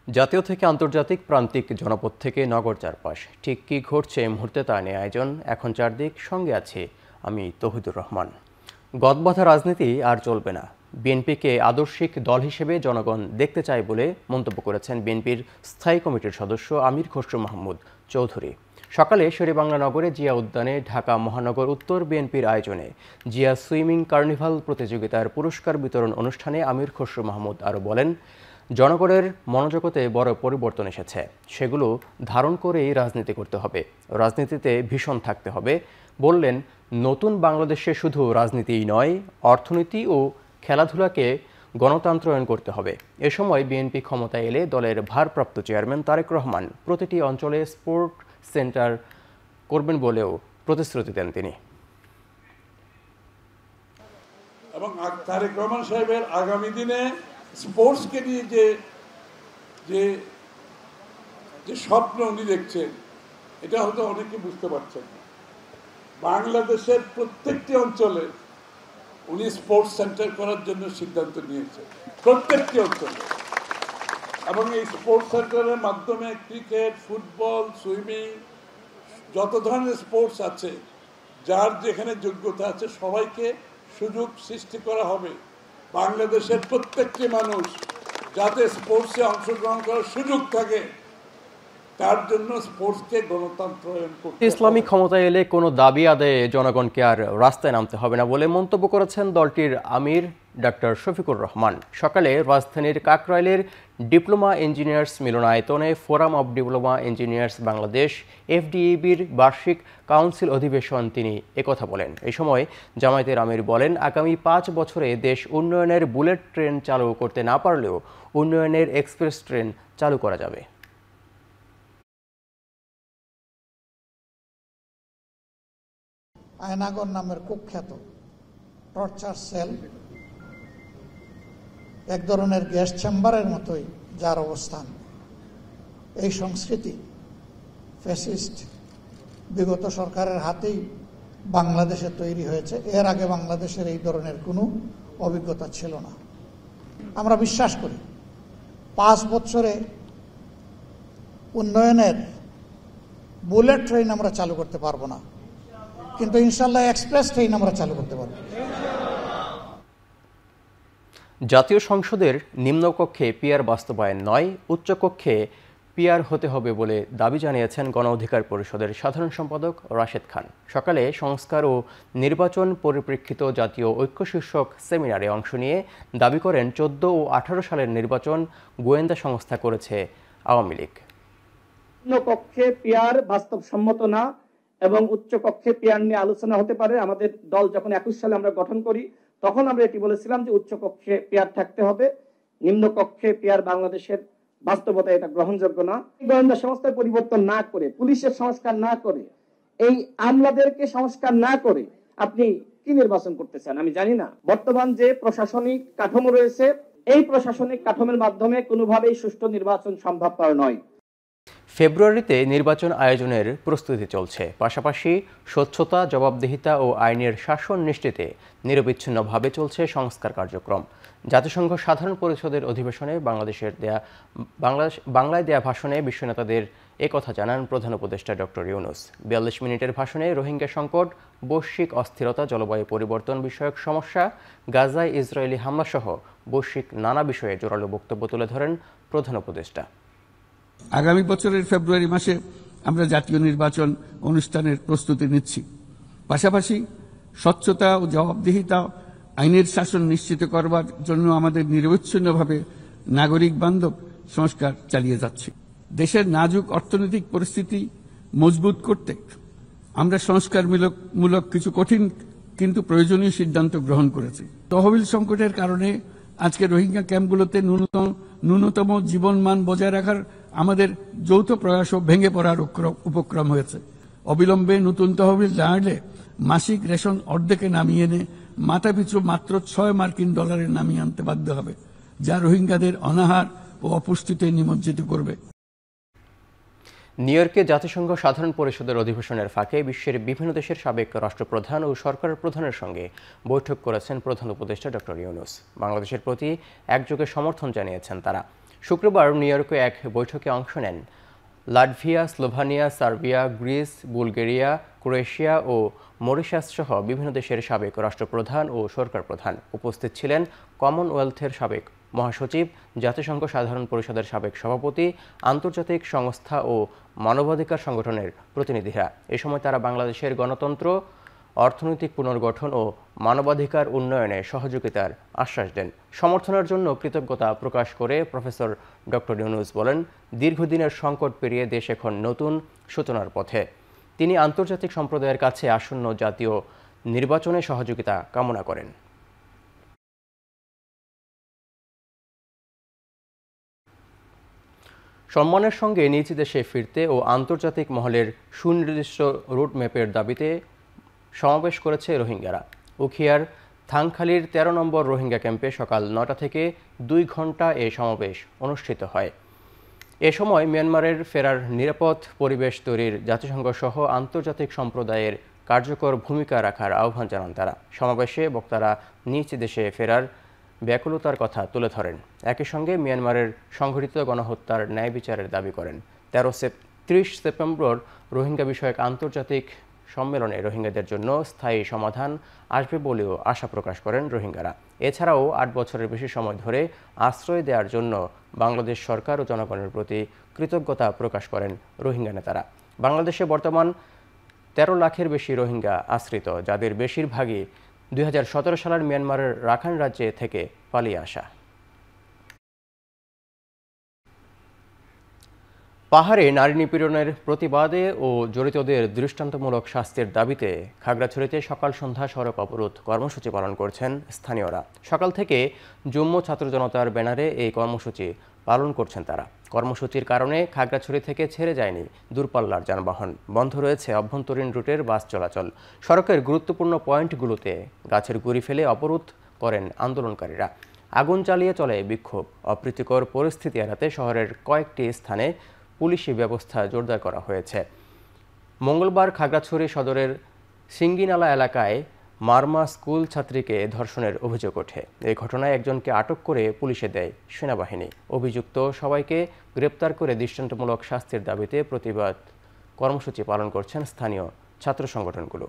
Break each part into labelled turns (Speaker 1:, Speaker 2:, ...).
Speaker 1: জাতীয় থেকে আন্তর্জাতিক প্রান্তিক জনপদ থেকে নগর চারপাশ ঠিক কী ঘটছে এই মুহূর্তে তা নিয়ে আয়োজন এখন চারদিক সঙ্গে আছে আমি তৌহিদুর রহমান। গদবাঁধা রাজনীতি আর চলবে না, বিএনপিকে আদর্শিক দল হিসেবে জনগণ দেখতে চায় বলে মন্তব্য করেছেন বিএনপির স্থায়ী কমিটির সদস্য আমির খসরু মাহমুদ চৌধুরী। সকালে শেরেবাংলা নগরে জিয়া উদ্যানে ঢাকা মহানগর উত্তর বিএনপির আয়োজনে জিয়া সুইমিং কার্নিভাল প্রতিযোগিতার পুরস্কার বিতরণ অনুষ্ঠানে আমির খসরু মাহমুদ আরও বলেন, জনগণের মনোজগতে বড় পরিবর্তন এসেছে, সেগুলো ধারণ করেই রাজনীতি করতে হবে, রাজনীতিতে ভীষণ থাকতে হবে। বললেন, নতুন বাংলাদেশে শুধু রাজনীতিই নয়, অর্থনীতি ও খেলাধুলাকে গণতন্ত্রায়ন করতে হবে। এ সময় বিএনপি ক্ষমতায় এলে দলের ভারপ্রাপ্ত চেয়ারম্যান তারেক রহমান প্রতিটি অঞ্চলে স্পোর্ট সেন্টার করবেন বলেও প্রতিশ্রুতি দেন তিনি।
Speaker 2: এবং তারেক রহমান সাহেবের আগামী দিনে স্পোর্টসকে নিয়ে যে স্বপ্ন উনি দেখছেন, এটা হয়তো অনেকে বুঝতে পারছেন না। বাংলাদেশের প্রত্যেকটি অঞ্চলে উনি স্পোর্টস সেন্টার করার জন্য সিদ্ধান্ত নিয়েছেন, প্রত্যেকটি অঞ্চলে। এবং এই স্পোর্টস সেন্টারের মাধ্যমে ক্রিকেট, ফুটবল, সুইমিং, যত ধরনের স্পোর্টস আছে, যার যেখানে যোগ্যতা আছে সবাইকে সুযোগ সৃষ্টি করা হবে। বাংলাদেশের প্রত্যেকটি মানুষ যাতে স্পোর্টসে অংশগ্রহণ করার সুযোগ থাকে, তার জন্য স্পোর্টসকে গণতন্ত্রায়ন করতে হবে।
Speaker 1: ইসলামী ক্ষমতায় এলে কোনো দাবি আদায়ে জনগণকে আর রাস্তায় নামতে হবে না বলে মন্তব্য করেছেন দলটির আমির ডাক্তার শফিকুর রহমান। সকালে রাজধানীর কাকরাইলের ডিপ্লোমা ইঞ্জিনিয়ার্স মিলনায়তনে forum of diploma engineers Bangladesh এফডিএবির বার্ষিক কাউন্সিল অধিবেশন তিনি একথা বলেন। এই সময় জামায়াতের আমির বলেন, আগামী 5 বছরে দেশ উন্নয়নের বুলেট ট্রেন চালু করতে না পারলেও উন্নয়নের এক্সপ্রেস ট্রেন চালু করা যাবে।
Speaker 3: আয়নাগর নামের কুখ্যাত টর্চার সেল, এক ধরনের গ্যাস চেম্বারের মতোই যার অবস্থান, এই সংস্কৃতি ফ্যাসিস্ট বিগত সরকারের হাতেই বাংলাদেশে তৈরি হয়েছে। এর আগে বাংলাদেশের এই ধরনের কোনো অভিজ্ঞতা ছিল না। আমরা বিশ্বাস করি 5 বছরে উন্নয়নের বুলেট ট্রেন আমরা চালু করতে পারবো না, কিন্তু ইনশাল্লাহ এক্সপ্রেস ট্রেন আমরা চালু করতে পারব।
Speaker 1: জাতীয় সংসদের নিম্নকক্ষে পিআর বাস্তবায়ন নয়, উচ্চকক্ষে পিআর হতে হবে বলে দাবি জানিয়েছেন গণ অধিকার পরিষদের সাধারণ সম্পাদক রাশেদ খান। সকালে সংস্কার ও নির্বাচন পরিপ্রেক্ষিত জাতীয় ঐক্য শীর্ষক সেমিনারে অংশ নিয়ে দাবি করেন, 14 ও 18 সালের নির্বাচন গোয়েন্দা সংস্থা করেছে আওয়ামী লীগ।
Speaker 4: নিম্নকক্ষে পিআর বাস্তবসম্মত না এবং উচ্চকক্ষে পিআর নিয়ে আলোচনা হতে পারে। আমাদের দল যখন 21 সালে আমরা গঠন করি, তখন আমরা এটি বলেছিলাম যে উচ্চকক্ষে পিআর থাকতে হবে, নিম্নকক্ষে পিআর বাংলাদেশের বাস্তবতা এটা গ্রহণযোগ্য না। গোয়েন্দা সংস্থার পরিবর্তন না করে, পুলিশের সংস্কার না করে, এই আমলাদেরকে সংস্কার না করে আপনি কি নির্বাচন করতে চান আমি জানি না। বর্তমান যে প্রশাসনিক কাঠামো রয়েছে, এই প্রশাসনিক কাঠামোর মাধ্যমে কোনোভাবেই সুষ্ঠু নির্বাচন সম্ভবপর নয়।
Speaker 1: ফেব্রুয়ারিতে নির্বাচন আয়োজনের প্রস্তুতি চলছে, পাশাপাশি স্বচ্ছতা, জবাবদিহিতা ও আইনের শাসন নিশ্চিতে নিরবিচ্ছিন্নভাবে চলছে সংস্কার কার্যক্রম। জাতিসংঘ সাধারণ পরিষদের অধিবেশনে বাংলায় দেয়া ভাষণে বিশ্বনেতাদের একথা জানান প্রধান উপদেষ্টা ডক্টর ইউনূস। 42 মিনিটের ভাষণে রোহিঙ্গা সংকট, বৈশ্বিক অস্থিরতা, জলবায়ু পরিবর্তন বিষয়ক সমস্যা, গাজায় ইসরায়েলি হামলাসহ বৈশ্বিক নানা বিষয়ে জোরালো বক্তব্য তুলে ধরেন প্রধান উপদেষ্টা।
Speaker 5: আগামী বছরের ফেব্রুয়ারি মাসে আমরা জাতীয় নির্বাচন অনুষ্ঠানের প্রস্তুতি নিচ্ছি। পাশাপাশি স্বচ্ছতা ও জবাবদিহিতা, আইনের শাসন নিশ্চিত করবার জন্য আমাদের নিরবচ্ছিন্নভাবে নাগরিক বান্ধব সংস্কার চালিয়ে যাচ্ছি। দেশের নাজুক অর্থনৈতিক পরিস্থিতি মজবুত করতে আমরা সংস্কারমূলক কিছু কঠিন কিন্তু প্রয়োজনীয় সিদ্ধান্ত গ্রহণ করেছি। তহবিল সংকটের কারণে আজকে রোহিঙ্গা ক্যাম্পগুলোতে ন্যূনতম জীবনমান বজায় রাখার আমাদের যৌথ প্রয়াসও ভেঙে পড়ার উপক্রম হয়েছে। অবিলম্বে নতুন তহবিল না এলে মাসিক রেশন অর্ধেকে নামিয়ে এনে মাথাপিছু মাত্র $6 নামিয়ে আনতে বাধ্য হবে, যা রোহিঙ্গাদের অনাহার ও অপুষ্টিতে নিমজ্জিত করবে।
Speaker 1: নিউ ইয়র্কে জাতিসংঘ সাধারণ পরিষদের অধিবেশনের ফাঁকে বিশ্বের বিভিন্ন দেশের সাবেক রাষ্ট্রপ্রধান ও সরকার প্রধানের সঙ্গে বৈঠক করেছেন প্রধান উপদেষ্টা ডক্টর ইউনূস। বাংলাদেশের প্রতি একযোগে সমর্থন জানিয়েছেন তারা। শুক্রবার নিউ ইয়র্কে এক বৈঠকে অংশ নেন Latvia, Slovenia, Serbia, Greece, Bulgaria, Croatia ও মরিশাস সহ বিভিন্ন দেশের সাবেক রাষ্ট্রপ্রধান ও সরকার প্রধান। উপস্থিত ছিলেন কমনওয়েলথের সাবেক মহাসচিব, জাতিসংঘ সাধারণ পরিষদের সাবেক সভাপতি, আন্তর্জাতিক সংস্থা ও মানবাধিকার সংগঠনের প্রতিনিধিরা। এ সময় তারা বাংলাদেশের গণতন্ত্র, অর্থনৈতিক পুনর্গঠন ও মানবাধিকার উন্নয়নে সহযোগিতার আশ্বাস দেন। সমর্থনের জন্য কৃতজ্ঞতা প্রকাশ করে প্রফেসর ডক্টর ইউনূস বলেন, দীর্ঘদিনের সংকট পেরিয়ে দেশ এখন নতুন সূচনার পথে। তিনি আন্তর্জাতিক সম্প্রদায়ের কাছে আসন্ন জাতীয় নির্বাচনে সহযোগিতা কামনা করেন। সম্মানের সঙ্গে নিজ দেশে ফিরতে ও আন্তর্জাতিক মহলের সুনির্দিষ্ট রুটম্যাপের দাবিতে সমাবেশ করেছে রোহিঙ্গারা। উখিয়ার থাংখালির ১৩ নম্বর রোহিঙ্গা ক্যাম্পে সকাল ৯টা থেকে ২ ঘণ্টা এ সমাবেশ অনুষ্ঠিত হয়। এ সময় মিয়ানমারের ফেরার নিরাপদ পরিবেশ তৈরির জাতিসংঘ সহ আন্তর্জাতিক সম্প্রদায়ের কার্যকর ভূমিকা রাখার আহ্বান জানান তারা। সমাবেশে বক্তারা নিজ দেশে ফেরার ব্যাকুলতার কথা তুলে ধরেন। একই সঙ্গে মিয়ানমারের সংঘটিত গণহত্যার ন্যায় বিচারের দাবি করেন। ৩০ সেপ্টেম্বর রোহিঙ্গা বিষয়ক আন্তর্জাতিক সম্মেলনে রোহিঙ্গাদের জন্য স্থায়ী সমাধান আসবে বলেও আশা প্রকাশ করেন রোহিঙ্গারা। এছাড়াও ৮ বছরের বেশি সময় ধরে আশ্রয় দেওয়ার জন্য বাংলাদেশ সরকার ও জনগণের প্রতি কৃতজ্ঞতা প্রকাশ করেন রোহিঙ্গা নেতারা। বাংলাদেশে বর্তমান ১৩ লাখের বেশি রোহিঙ্গা আশ্রিত, যাদের বেশিরভাগই ২০১৭ সালের মিয়ানমারের রাখাইন রাজ্যে থেকে পালিয়ে আসা। পাহাড়ে নারী নিপীড়নের প্রতিবাদে ও জড়িতদের দৃষ্টান্তমূলক শাস্তির দাবিতে খাগড়াছড়িতে সকাল সন্ধ্যা সড়ক অবরোধ কর্মসূচি পালন করছেন স্থানীয়রা। সকাল থেকে যুগ্ম ছাত্র জনতার ব্যানারে এই কর্মসূচি পালন করছেন তারা। কর্মসূচির কারণে খাগড়াছড়ি থেকে ছেড়ে যায়নি দূরপাল্লার যানবাহন, বন্ধ রয়েছে অভ্যন্তরীণ রুটের বাস চলাচল। সড়কের গুরুত্বপূর্ণ পয়েন্টগুলোতে গাছের গুঁড়ি ফেলে অবরোধ করেন আন্দোলনকারীরা। আগুন জ্বালিয়ে চলে বিক্ষোভ। অপ্রীতিকর পরিস্থিতি এড়াতে শহরের কয়েকটি স্থানে পুলিশি ব্যবস্থা জোরদার করা হয়েছে। মঙ্গলবার খাগড়াছড়ি সদরের সিঙ্গিনালা এলাকায় মারমা স্কুল ছাত্রীকে ধর্ষণের অভিযোগ ওঠে। এই ঘটনায় একজনকে আটক করে পুলিশে দেয় সেনাবাহিনী। অভিযুক্ত সবাইকে গ্রেপ্তার করে দৃষ্টান্তমূলক শাস্তির দাবিতে প্রতিবাদ কর্মসূচি পালন করছেন স্থানীয় ছাত্র সংগঠনগুলো।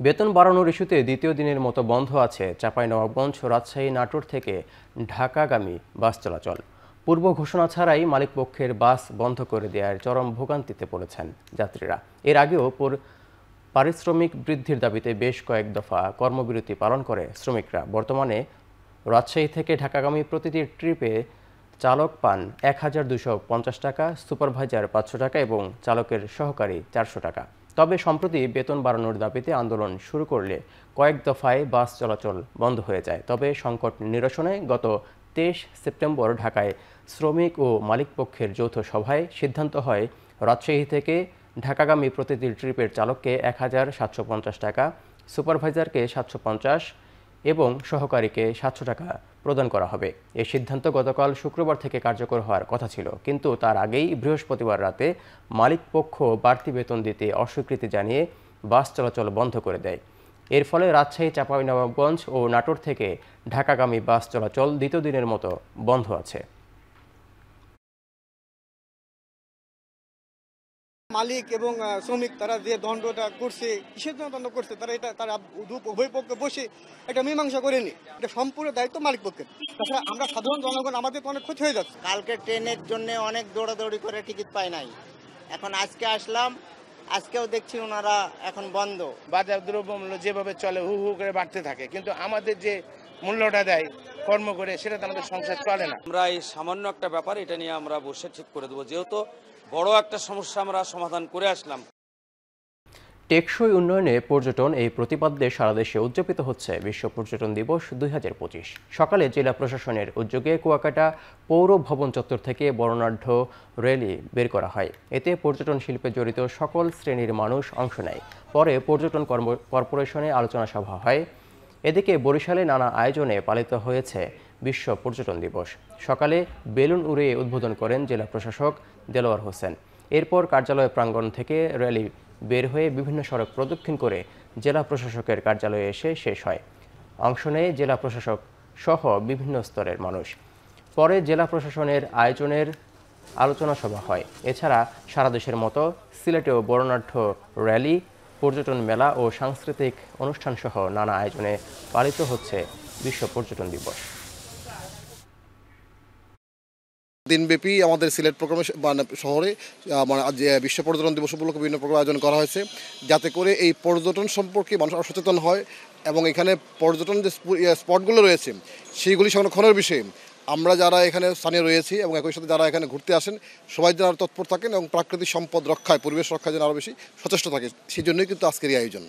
Speaker 1: বেতন বাড়ানোর ইস্যুতে দ্বিতীয় দিনের মতো বন্ধ আছে চাঁপাইনবাবগঞ্জ, রাজশাহী, নাটোর থেকে ঢাকাগামী বাস চলাচল। পূর্ব ঘোষণা ছাড়াই মালিকপক্ষের বাস বন্ধ করে দেওয়ার চরম ভোগান্তিতে পড়েছেন যাত্রীরা। এর আগেও পারিশ্রমিক বৃদ্ধির দাবিতে বেশ কয়েক দফা কর্মবিরতি পালন করে শ্রমিকরা। বর্তমানে রাজশাহী থেকে ঢাকাগামী প্রতিটি ট্রিপে চালক পান ১,২৫০ টাকা, সুপারভাইজার ৫০০ টাকা এবং চালকের সহকারী ৪০০ টাকা। তবে সম্প্রতি বেতন বাড়ানোর দাবিতে আন্দোলন শুরু করলে কয়েক দফায় বাস চলাচল বন্ধ হয়ে যায়। তবে সংকট নিরসনে গত ২৩ সেপ্টেম্বর ঢাকায় শ্রমিক ও মালিকপক্ষের যৌথ সভায় সিদ্ধান্ত হয় রাজশাহী থেকে ঢাকাগামী প্রতিটি ট্রিপের চালককে ১,৭৫০ টাকা, সুপারভাইজারকে ৭৫০ এবং সহকারীকে ৭০০ টাকা প্রদান করা হবে। এই সিদ্ধান্ত গতকাল শুক্রবার থেকে কার্যকর হওয়ার কথা ছিল, কিন্তু তার আগেই বৃহস্পতিবার রাতে মালিকপক্ষ বাড়তি বেতন দিতে অস্বীকৃতি জানিয়ে বাস চলাচল বন্ধ করে দেয়। এর ফলে রাজশাহী, চাঁপাইনবাবগঞ্জ ও নাটোর থেকে ঢাকাগামী বাস চলাচল দ্বিতীয় দিনের মতো বন্ধ আছে।
Speaker 6: মালিক এবং শ্রমিক তারা যে দণ্ডটা করছে, কিসের জন্য দণ্ড করছে, তারা উভয় পক্ষে বসে একটা মীমাংসা করেনি। এটা সম্পূর্ণ দায়িত্ব মালিক পক্ষের। তাছাড়া আমরা সাধারণ জনগণ, আমাদের তো অনেক ক্ষতি হয়ে যাচ্ছে।
Speaker 7: কালকে ট্রেনের জন্য অনেক দৌড়াদৌড়ি করে টিকিট পাই নাই, এখন আজকে আসলাম, আজকেও দেখছি ওনারা এখন বন্ধ।
Speaker 8: বাজার দ্রব্যমূল্য যেভাবে চলে হু হু করে বাড়তে থাকে, কিন্তু আমাদের যে মূল্যটা দেয় কর্ম করে, সেটা তো আমাদের সংসার চলে না।
Speaker 9: আমরা এই সামান্য একটা ব্যাপার, এটা নিয়ে আমরা বসে ঠিক করে দেবো, যেহেতু বড় একটা সমস্যা আমরা সমাধান করে আসলাম।
Speaker 1: টেকসই উন্নয়নে পর্যটন, এই প্রতিপাদ্যে সারা দেশে উদযাপিত হচ্ছে বিশ্ব পর্যটন দিবস ২০২৫। সকালে জেলা প্রশাসনের উদ্যোগে কুয়াকাটা পৌর ভবন চত্বর থেকে বর্ণাঢ্য র্যালি বের করা হয়। এতে পর্যটন শিল্পে জড়িত সকল শ্রেণীর মানুষ অংশ নেয়। পরে পর্যটন কর্পোরেশনে আলোচনা সভা হয়। এদিকে বরিশালে নানা আয়োজনে পালিত হয়েছে বিশ্ব পর্যটন দিবস। সকালে বেলুন উড়িয়ে উদ্বোধন করেন জেলা প্রশাসক দেলোয়ার হোসেন। এরপর কার্যালয় প্রাঙ্গণ থেকে র্যালি বের হয়ে বিভিন্ন সড়ক প্রদক্ষিণ করে জেলা প্রশাসকের কার্যালয়ে এসে শেষ হয়। অংশ নেয় জেলা প্রশাসক সহ বিভিন্ন স্তরের মানুষ। পরে জেলা প্রশাসনের আয়োজনের আলোচনা সভা হয়। এছাড়া সারা দেশের মতো সিলেটেও বর্ণাঢ্য র্যালি, পর্যটন মেলা ও সাংস্কৃতিক অনুষ্ঠান সহ নানা আয়োজনে পালিত হচ্ছে বিশ্ব পর্যটন দিবস।
Speaker 10: দিনব্যাপী আমাদের সিলেট প্রোগ্রামে শহরে বিশ্ব পর্যটন দিবস উপলক্ষে বিভিন্ন প্রোগ্রাম আয়োজন করা হয়েছে, যাতে করে এই পর্যটন সম্পর্কে মানুষ আরও সচেতন হয় এবং এখানে পর্যটন যে স্পটগুলো রয়েছে সেইগুলি সংরক্ষণের বিষয়ে আমরা যারা এখানে স্থানীয় রয়েছি এবং একই সাথে যারা এখানে ঘুরতে আসেন সবাই যেন আরও তৎপর থাকেন এবং প্রাকৃতিক সম্পদ রক্ষায়, পরিবেশ রক্ষায় যেন আরও বেশি সচেষ্ট থাকে, সেই জন্যই কিন্তু আজকের এই আয়োজন।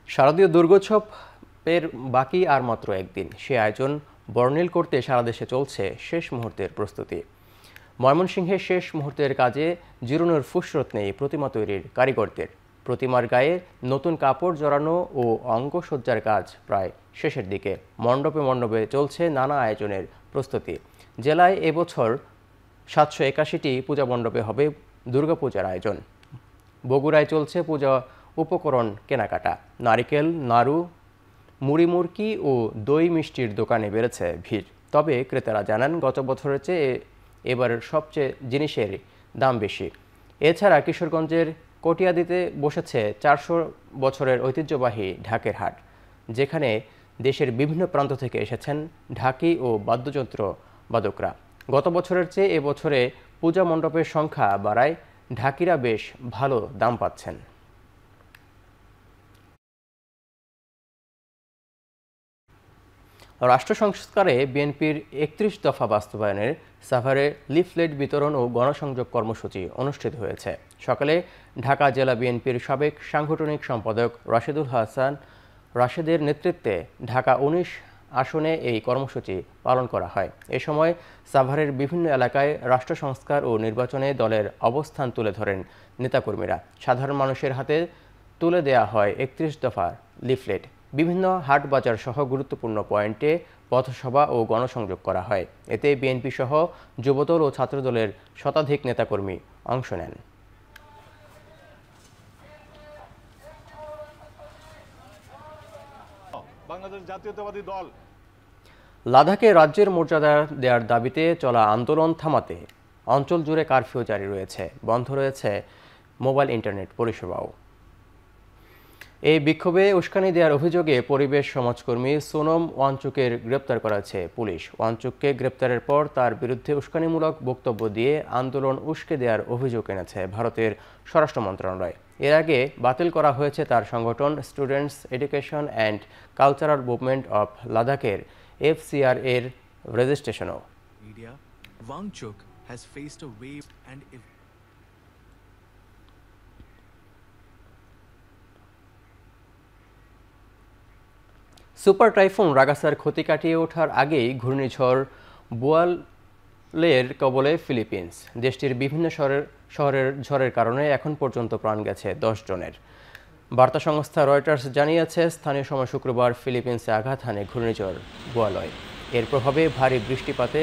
Speaker 1: শারদীয় দুর্গোৎসবের বাকি আর মাত্র একদিন। সে আয়োজন বর্ণিল করতে সারা দেশে চলছে শেষ মুহূর্তের প্রস্তুতি। ময়মনসিংহে শেষ মুহূর্তের কাজে জিরোনোর ফুসরত নেই প্রতিমা তৈরির কারিগরদের। প্রতিমার গায়ে নতুন কাপড় জড়ানো ও অঙ্গসজ্জার কাজ প্রায় শেষের দিকে। মণ্ডপে মণ্ডপে চলছে নানা আয়োজনের প্রস্তুতি। জেলায় এবছর 781টি পূজা মণ্ডপে হবে দুর্গাপূজার আয়োজন। বগুড়ায় চলছে পূজা উপকরণ কেনাকাটা। নারিকেল, নাড়ু, মুড়ি মুড়কি ও দই মিষ্টির দোকানে বেড়েছে ভিড়। তবে ক্রেতারা জানান গত বছরের চেয়ে এবারের সবচেয়ে জিনিসের দাম বেশি। এছাড়া কিশোরগঞ্জের কটিয়াদিতে বসেছে 400 বছরের ঐতিহ্যবাহী ঢাকের হাট, যেখানে দেশের বিভিন্ন প্রান্ত থেকে এসেছেন ঢাকি ও বাদ্যযন্ত্র বাদকরা। গত বছরের চেয়ে এবছরে পূজা মণ্ডপের সংখ্যা বাড়ায় ঢাকিরা বেশ ভালো দাম পাচ্ছেন। রাষ্ট্র সংস্কারে বিএনপির 31 দফা বাস্তবায়নের সাভারে লিফলেট বিতরণ ও গণসংযোগ কর্মসূচি অনুষ্ঠিত হয়েছে। সকালে ঢাকা জেলা বিএনপির সাবেক সাংগঠনিক সম্পাদক রাশেদুল হাসান রাশেদের নেতৃত্বে ঢাকা 19 আসনে এই কর্মসূচি পালন করা হয়। এ সময় সাভারের বিভিন্ন এলাকায় রাষ্ট্র সংস্কার ও নির্বাচনে দলের অবস্থান তুলে ধরেন নেতাকর্মীরা। সাধারণ মানুষের হাতে তুলে দেয়া হয় 31 দফার লিফলেট। বিভিন্ন হাট বাজার সহ গুরুত্বপূর্ণ পয়েন্টে পথসভা ও গণসংযোগ করা হয়। এতে বিএনপি সহ যুবদল ও ছাত্রদলের শতাধিক নেতাকর্মী অংশ নেন।
Speaker 11: বাংলাদেশ জাতীয়তাবাদী দল
Speaker 1: লাদাখে রাজ্যের মর্যাদা দেওয়ার দাবিতে চলা আন্দোলন থামাতে অঞ্চল জুড়ে কারফিউ জারি রয়েছে। বন্ধ রয়েছে মোবাইল ইন্টারনেট পরিষেবাও। এই বিক্ষোভে উস্কানি দেওয়ার অভিযোগে পরিবেশ সমাজকর্মী সোনম ওয়াংচুকের গ্রেপ্তার করেছে পুলিশ। ওয়াংচুককে গ্রেপ্তারের পর তার বিরুদ্ধে উস্কানিমূলক বক্তব্য দিয়ে আন্দোলন উস্কে দেওয়ার অভিযোগ এনেছে ভারতের স্বরাষ্ট্র মন্ত্রণালয়। এর আগে বাতিল করা হয়েছে তার সংগঠন students education and cultural movement of লাদাখের FCR এর রেজিস্ট্রেশনও।
Speaker 12: Wangchuk has faced a wave and
Speaker 1: super typhoon রাগাসার ক্ষতি কাটিয়ে ওঠার আগেই ঘূর্ণিঝড় বুয়ালের কবলে ফিলিপিন্স। দেশটির বিভিন্ন শহরের ঝড়ের কারণে এখন পর্যন্ত প্রাণ গেছে 10 জনের। বার্তা সংস্থা রয়টার্স জানিয়েছে স্থানীয় সময় শুক্রবার ফিলিপিন্সে আঘাত হানে ঘূর্ণিঝড় বুয়ালয়। এর প্রভাবে ভারী বৃষ্টিপাতে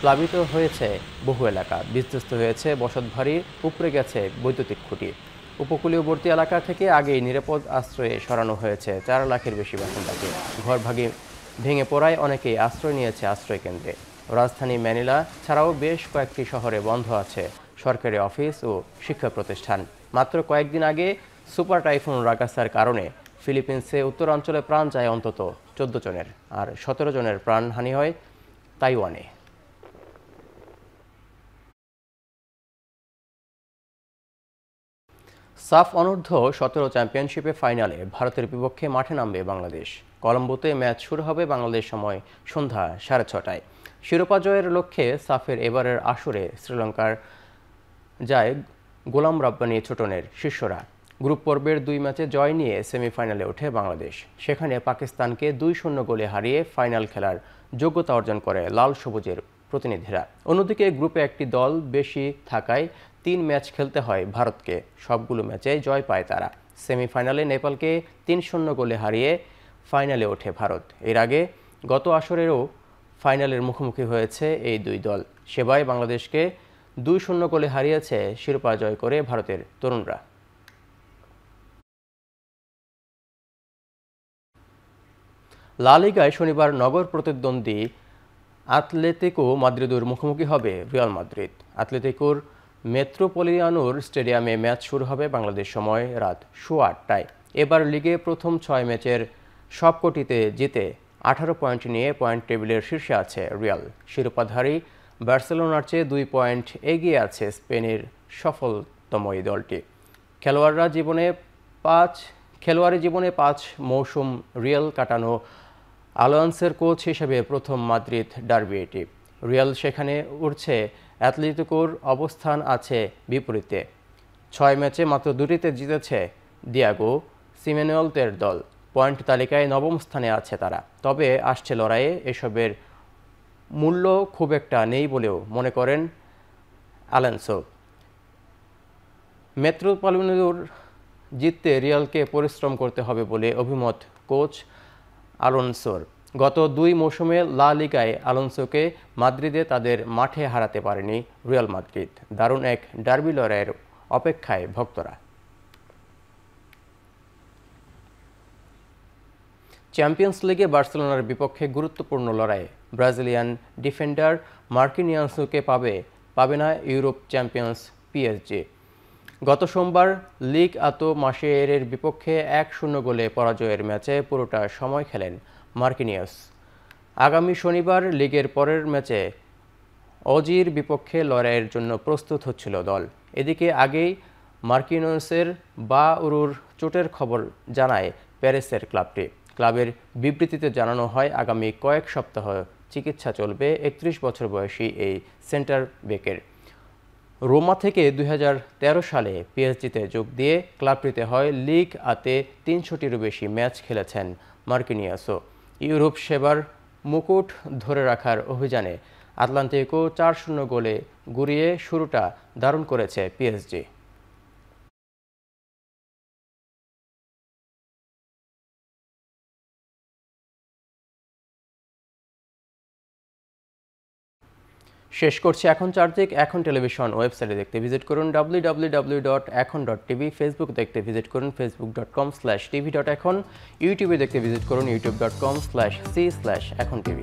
Speaker 1: প্লাবিত হয়েছে বহু এলাকা, বিধ্বস্ত হয়েছে বসতবাড়ি, উপড়ে গেছে বৈদ্যুতিক খুঁটি। উপকূলীয়বর্তী এলাকা থেকে আগেই নিরাপদ আশ্রয়ে সরানো হয়েছে 4 লাখের বেশি বাসিন্দাকে। ঘর ভেঙে পড়ায় অনেকেই আশ্রয় নিয়েছে আশ্রয় কেন্দ্রে। রাজধানী ম্যানিলা ছাড়াও বেশ কয়েকটি শহরে বন্ধ আছে সরকারি অফিস ও শিক্ষা প্রতিষ্ঠান। মাত্র কয়েকদিন আগে সুপার টাইফুন রাগাসার কারণে ফিলিপিন্সে উত্তরাঞ্চলে প্রাণ যায় অন্তত 14 জনের, আর 17 জনের প্রাণহানি হয় তাইওয়ানে। সাফ অনূর্ধ্ব 17 চ্যাম্পিয়নশিপে ফাইনালে ভারতের বিপক্ষে মাঠে নামবে বাংলাদেশ। কলম্বোতে ম্যাচ শুরু হবে বাংলাদেশ সময় সন্ধ্যা 6:30টায়। শিরোপা জয়ের লক্ষ্যে সাফের এবারের আসরে শ্রীলঙ্কার যায় গোলাম রাব্বানী ছোটনের শিষ্যরা। গ্রুপ পর্বের 2 ম্যাচে জয় নিয়ে সেমিফাইনালে ওঠে বাংলাদেশ। সেখানে পাকিস্তানকে 2-0 গোলে হারিয়ে ফাইনাল খেলার যোগ্যতা অর্জন করে লাল সবুজের প্রতিনিধিরা। অন্যদিকে গ্রুপে একটি দল বেশি থাকায় 3 ম্যাচ খেলতে হয় ভারতকে। সবগুলো ম্যাচে জয় পায় তারা। সেমিফাইনালে নেপালকে 3-0 গোলে হারিয়ে ফাইনালে ওঠে ভারত। এর আগে গত আসরেও ফাইনালের মুখোমুখি হয়েছে এই 2 দল। সেবায় বাংলাদেশকে 2-0 গোলে হারিয়েছে শিরোপা জয় করে ভারতের তরুণরা। লা লিগায় শনিবার নগর প্রতিদ্বন্দ্বী আতলেতিকো মাদ্রিদের মুখোমুখি হবে রিয়াল মাদ্রিদ। আতলেতিকোর মেট্রোপলিটানোর স্টেডিয়ামে ম্যাচ শুরু হবে বাংলাদেশ সময় রাত 8:15টায়। এবার লিগে প্রথম 6 ম্যাচের সবকটিতে জিতে 18 পয়েন্ট নিয়ে পয়েন্ট টেবিলের শীর্ষে আছে রিয়াল। শিরোপাধারী বার্সেলোনার চেয়ে 2 পয়েন্ট এগিয়ে আছে স্পেনের সফলতম এই দলটি। খেলোয়াড়ি জীবনে 5 মৌসুম রিয়াল কাটানো আলোয়ান্সের কোচ হিসেবে প্রথম মাদ্রিদ ডার্বি এটি। রিয়াল সেখানে উঠছে, অ্যাটলেটিকোর অবস্থান আছে বিপরীতে। 6 ম্যাচে মাত্র 2টিতে জিতেছে দিয়াগো সিমেনেওয়ালদের দল। পয়েন্ট তালিকায় 9ম স্থানে আছে তারা। তবে আসছে লড়াইয়ে এসবের মূল্য খুব একটা নেই বলেও মনে করেন আলোনসো। মেট্রোপলিটানোর জিততে রিয়ালকে পরিশ্রম করতে হবে বলে অভিমত কোচ আলোনসোর। গত 2 মৌসুমে লা লিগায় আলোনসোকে মাদ্রিদে তাদের মাঠে হারাতে পারেনি রিয়াল মাদ্রিদ। দারুণ এক ডার্বি লড়াইয়ের অপেক্ষায় ভক্তরা। চ্যাম্পিয়ন্স লিগে বার্সেলোনার বিপক্ষে গুরুত্বপূর্ণ লড়াইয়ে ব্রাজিলিয়ান ডিফেন্ডার মার্কিনিয়াসকে পাবে না ইউরোপ চ্যাম্পিয়ন্স পিএসজি। গত সোমবার লিগ আতো মার্সেইয়ের বিপক্ষে 1-0 গোলে পরাজয়ের ম্যাচে পুরোটা সময় খেলেন মার্কিনিয়াস। আগামী শনিবার লিগের পরের ম্যাচে অজির বিপক্ষে লড়াইয়ের জন্য প্রস্তুত হচ্ছিল দল। এদিকে আগেই মার্কিনিয়াসের বা উরুর চোটের খবর জানায় প্যারিসের ক্লাবটি। ক্লাবের বিবৃতিতে জানানো হয়, আগামী কয়েক সপ্তাহ চিকিৎসা চলবে 31 বছর বয়সী এই সেন্টার ব্যাকের। রোমা থেকে 2013 সালে পিএসজিতে যোগ দিয়ে ক্লাবটিতে হয় লিগ আতে 300টিরও বেশি ম্যাচ খেলেছেন মার্কিনিয়াসও। ইউরোপ সেবার মুকুট ধরে রাখার অভিযানে আতলেতিকো 4-0 গোলে গুড়িয়ে শুরুটা দারুণ করেছে পিএসজি। শেষ করছি এখন চারদিক। এখন টেলিভিশন ওয়েবসাইটে দেখতে ভিজিট করুন www.ekhon.tv। ফেসবুক দেখতে ভিজিট করুন facebook.com/tv.ekhon। ইউটিউবে দেখতে ভিজিট করুন youtube.com/c/ekhon tv।